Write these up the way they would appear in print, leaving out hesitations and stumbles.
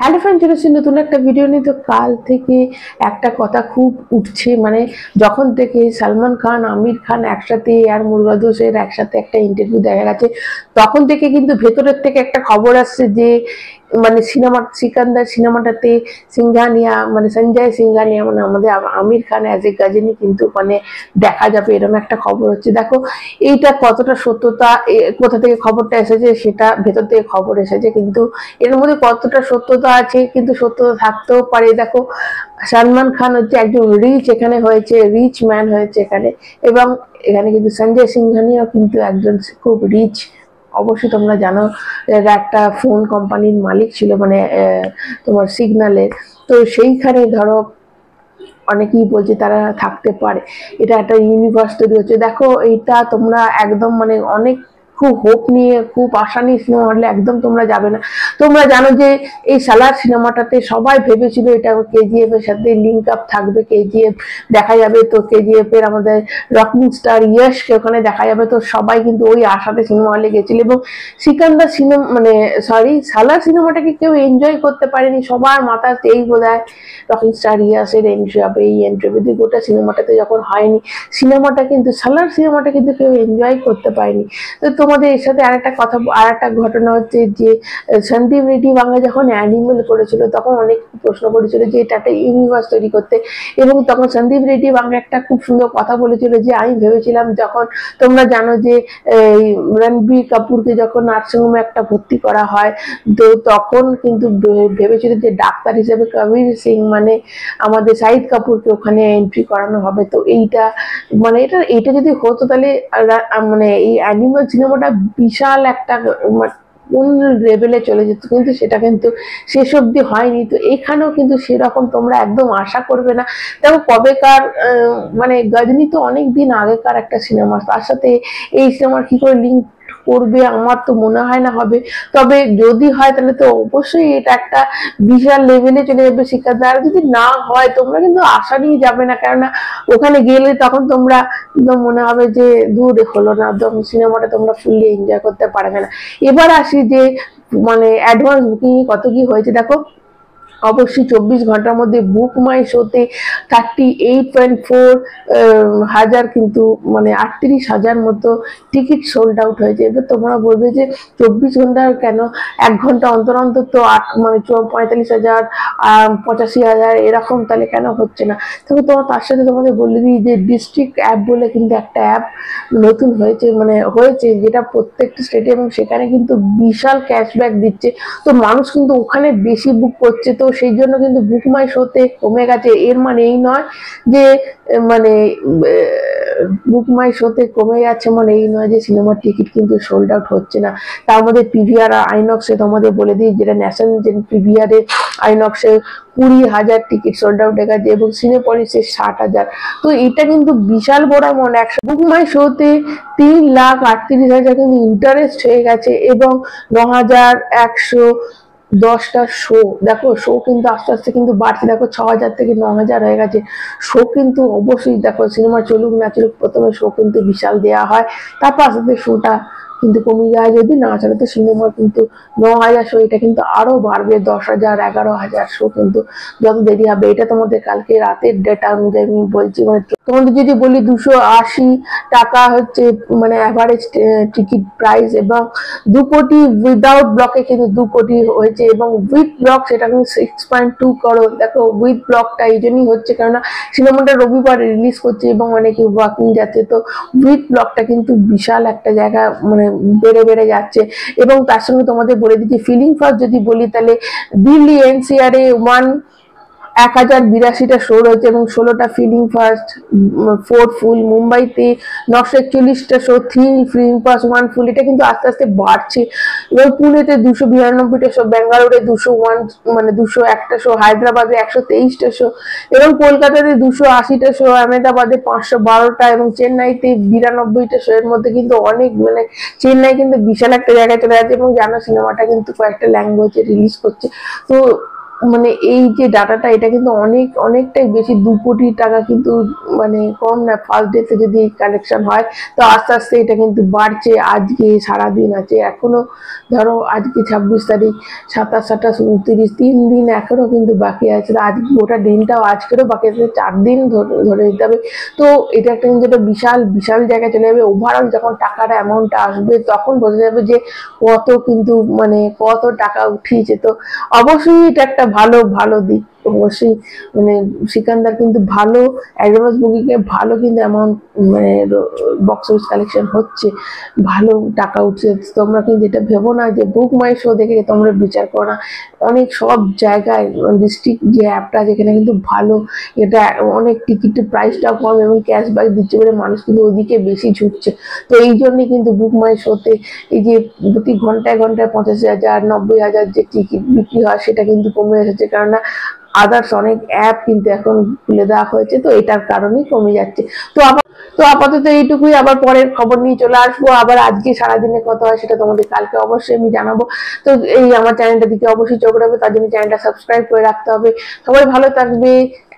Hello friend, চলেছি নতুন একটা ভিডিও নিয়ে। তো কাল থেকে একটা কথা খুব উঠছে, মানে যখন থেকে সালমান খান আমির খান একসাথে আর মুরগাদোষের একসাথে একটা ইন্টারভিউ দেখা গেছে, তখন থেকে কিন্তু ভেতরের থেকে একটা খবর আসছে যে মানে সিকান্দার সিনেমাটাতে সিংঘানিয়া মানে সঞ্জয় সিংঘানিয়া মানে আমাদের আমির খান অ্যাজ এ গাজনী কিন্তু মানে দেখা যাবে, এরকম একটা খবর হচ্ছে। দেখো এইটা কতটা সত্যতা, কোথা থেকে খবরটা এসেছে সেটা ভেতর থেকে খবর এসেছে, কিন্তু এর মধ্যে কতটা সত্যতা আছে, কিন্তু সত্যতা থাকতেও পারে। দেখো সালমান খান হচ্ছে একজন এখানে হয়েছে, রিচ ম্যান হয়েছে এখানে, এবং এখানে কিন্তু সঞ্জয় সিংঘানিয়াও কিন্তু একজন খুব রিচ। অবশ্যই তোমরা জানো এরা একটা ফোন কোম্পানির মালিক ছিল, মানে তোমার সিগন্যালের। তো সেইখানে ধরো অনেকেই বলছে তারা থাকতে পারে, এটা একটা ইউনিভার্স তৈরি হচ্ছে। দেখো এইটা তোমরা একদম মানে অনেক খুব হোপ নিয়ে খুব আশা নিয়ে সিনেমা হলে একদম তোমরা যাবে না। তোমরা জানো যে এই সালার সিনেমাটাতে সবাই ভেবেছিল এটা কেজিএফ এর সাথে লিঙ্ক আপ থাকবে, কেজিএফ দেখা যাবে, তো কেজিএফ এর আমাদের রকিং স্টার ইয়শকে ওখানে দেখা যাবে। তো সবাই কিন্তু ওই আশাতে সিনেমা হলে গেছিল, এবং সিকান্দার সিনেমা মানে সরি সালার সিনেমাটাকে কেউ এনজয় করতে পারেনি। সবার মাথা এই বোধহয় রকিং স্টার ইয়াসের এন্ট্রি হবে, এই এন্ট্রি হবে, গোটা সিনেমাটাতে যখন হয়নি সিনেমাটা, কিন্তু সালার সিনেমাটা কিন্তু কেউ এনজয় করতে পারেনি। তো তোমাদের এর সাথে আরেকটা কথা, আরেকটা ঘটনা হচ্ছে যে সন্দীপ রেড্ডি বাংলা যখন অ্যানিমেল করেছিল তখন অনেক প্রশ্ন করেছিল যে এটা একটা ইউনিভার্স তৈরি করতে, এবং তখন সন্দীপ রেড্ডি বাংলা একটা খুব সুন্দর কথা বলেছিল যে আমি ভেবেছিলাম, যখন তোমরা জানো যে রণবীর কাপুরকে যখন নার্সিংহোমে একটা ভর্তি করা হয়, তো তখন কিন্তু ভেবেছিল যে ডাক্তার হিসেবে কবির সিং মানে আমাদের শাহিদ কাপুরকে ওখানে এন্ট্রি করানো হবে। তো এইটা মানে এটা যদি হতো তাহলে মানে এই অ্যানিমাল সিনেমাটা বিশাল একটা কোন লেভেলে চলে যেত, কিন্তু সেটা কিন্তু শেষ অব্দি হয়নি। তো এখানেও কিন্তু সেরকম তোমরা একদম আশা করবে না। দেখো কবেকার মানে গজনী তো অনেক দিন আগেকার একটা সিনেমা, তার সাথে এই সিনেমার কি করে লিঙ্ক করবে আমার তো মনে হয় না হবে। তবে যদি হয় তাহলে তো অবশ্যই এটা একটা বিশাল লেভেলে চলে যাবে শিক্ষার্থী। আর যদি না হয় তোমরা কিন্তু আশা নিয়ে যাবে না, কেননা ওখানে গেলে তখন তোমরা মনে হবে যে দূর হলো না, সিনেমাটা তোমরা ফুললি এনজয় করতে পারবে না। এবার আসি যে মানে অ্যাডভান্স বুকিং কত কি হয়েছে। দেখো অবশ্যই 24 ঘন্টার মধ্যে বুক মাই শোতে 38.4 হাজার, কিন্তু মানে 38,000 মতো টিকিট সোল্ড আউট হয়েছে। এবার তোমরা বলবে যে 24 ঘন্টা কেন, 1 ঘন্টা অন্তর অন্তর তো মানে 45,000 85,000 এরকম, তাহলে কেন হচ্ছে না? তবে তোমার তার সাথে তোমাদের বলে দিই যে ডিস্ট্রিক্ট অ্যাপ বলে কিন্তু একটা অ্যাপ নতুন হয়েছে, মানে হয়েছে যেটা প্রত্যেকটা স্টেটে, এবং সেখানে কিন্তু বিশাল ক্যাশব্যাক দিচ্ছে। তো মানুষ কিন্তু ওখানে বেশি বুক করছে, তো সেই জন্য কিন্তু বুক মাই শোতে কমে গেছে। এর মানে এই নয় যে মানে বুক মাই শোতে কমে যাচ্ছে মানে এই নয় যে সিনেমার টিকিট কিন্তু সোল্ড আউট হচ্ছে না। তার মধ্যে পিভিআর আইনক্সে তোমাদের বলে দিই, যেটা ন্যাশনাল পিভিআর আইনক্সে 20,000 টিকিট সোল্ড আউট হয়ে গেছে, এবং সিনেপলিসে 60,000। তো এটা কিন্তু বিশাল বড় অ্যামাউন্ট। বুক মাই শোতে 3,38,000 কিন্তু ইন্টারেস্ট হয়ে গেছে, এবং 9,110টা শো। দেখো শো কিন্তু আস্তে আস্তে কিন্তু বাড়ছে, দেখো 6,000 থেকে 9,000 হয়ে গেছে শো। কিন্তু অবশ্যই দেখো সিনেমা চলুক না চলুক প্রথমে শো কিন্তু বিশাল দেওয়া হয়, তারপর আস্তে আস্তে শোটা কিন্তু কমে যায়। যদি না চলে তো সিনেমা কিন্তু 9,000 শো, এটা কিন্তু আরো বাড়বে 10,000 11,000 শো কিন্তু যত দেরি হবে। এটা তোমাদের কালকে রাতের ডেটা অনুযায়ী আমি বলছি। মানে তোমাদের যদি বলি 280 টাকা হচ্ছে মানে অ্যাভারেজ টিকিট প্রাইস, এবং 2 কোটি উইদাউট ব্লকে কিন্তু 2 কোটি হয়েছে, এবং উইথ ব্লক সেটা কিন্তু 6.2 করোড়। দেখো উইথ ব্লকটা এই জন্যই হচ্ছে কারণ সিনেমাটা রবিবার রিলিজ করছে এবং অনেকে ওয়াকিং যাচ্ছে, তো উইথ ব্লকটা কিন্তু বিশাল একটা জায়গা মানে বেড়ে যাচ্ছে। এবং তার সঙ্গে তোমাদের বলে দিচ্ছি ফিলিং ফার্স্ট যদি বলি, তাহলে দিল্লি এনসিআর এ 1,082টা শো রয়েছে, এবং 16টা ফিলিং ফার্স্ট 4 ফুল। মুম্বাইতে 941টা শো 3 ফিলিং ফার্স্ট 1 ফুল। এটা কিন্তু আস্তে আস্তে বাড়ছে। এবং পুনেতে 292টা শো, ব্যাঙ্গালোরে 201 মানে 201টা শো, হায়দ্রাবাদে 123টা শো, এবং কলকাতাতে 280টা শো, আহমেদাবাদে 512টা, এবং চেন্নাইতে 92টা শো। এর মধ্যে কিন্তু অনেক মানে চেন্নাই কিন্তু বিশাল একটা জায়গায় চলে যাচ্ছে, এবং জানো সিনেমাটা কিন্তু কয়েকটা ল্যাঙ্গুয়েজে রিলিজ করছে। তো মানে এই যে ডাটাটা এটা কিন্তু অনেকটাই বেশি, 2 কোটি টাকা কিন্তু মানে কম না। ফার্স্ট ডেতে যদি কালেকশন হয় তো আস্তে আস্তে এটা কিন্তু বাড়ছে। আজকে সারাদিন আছে, এখনো ধরো আজকে 26 তারিখ, 27, 28, 29, 3 দিন এখনো কিন্তু বাকি আছে। আজ গোটা দিনটাও আজকেরও বাকি আছে, 4 দিন ধরে নিতে হবে। তো এটা একটা কিন্তু একটা বিশাল বিশাল জায়গায় চলে যাবে। ওভারঅল যখন টাকার অ্যামাউন্টটা আসবে তখন বোঝা যাবে যে কত কিন্তু মানে কত টাকা উঠিয়েছে। তো অবশ্যই এটা একটা ভালো দিক। অবশ্যই মানে সিকান্দার কিন্তু ভালো অ্যাডভান্স বুকিং এ ভালো কিন্তু অ্যামাউন্ট মানে বক্স অফিস কালেকশন হচ্ছে, ভালো টাকা উঠছে। তোমরা কিন্তু এটা ভেবো না যে বুক মাই শো দেখে তোমরা বিচার করো না। অনেক সব জায়গায় ডিস্ট্রিক্ট যে অ্যাপটা যেখানে কিন্তু ভালো, এটা অনেক টিকিটের প্রাইসটাও কম এবং ক্যাশব্যাক দিচ্ছে বলে মানুষ কিন্তু ওইদিকে বেশি ঝুঁকছে। তো এই জন্যই কিন্তু বুক মাই শোতে এই যে প্রতি ঘন্টায় 85,000, 90,000 যে টিকিট বিক্রি হয় সেটা কিন্তু কমে এসেছে, কেননা আদার্স অনেক অ্যাপ কিন্তু এখন খুলে দেওয়া হয়েছে। তো এটার কারণেই কমে যাচ্ছে। তো আপাতত এইটুকুই, আবার পরের খবর নিয়ে চলে আসবো। আবার আজকে সারাদিনে কত হয় সেটা তোমাদের কালকে অবশ্যই আমি জানাবো। তো এই আমার চ্যানেলটা দিকে অবশ্যই চোখ রাখবে, তার জন্য চ্যানেলটা সাবস্ক্রাইব করে রাখতে হবে। সবাই ভালো থাকবে,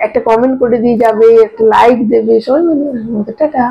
একটা কমেন্ট করে দিয়ে যাবে, একটা লাইক দেবে, সবাই মিলে টাটা।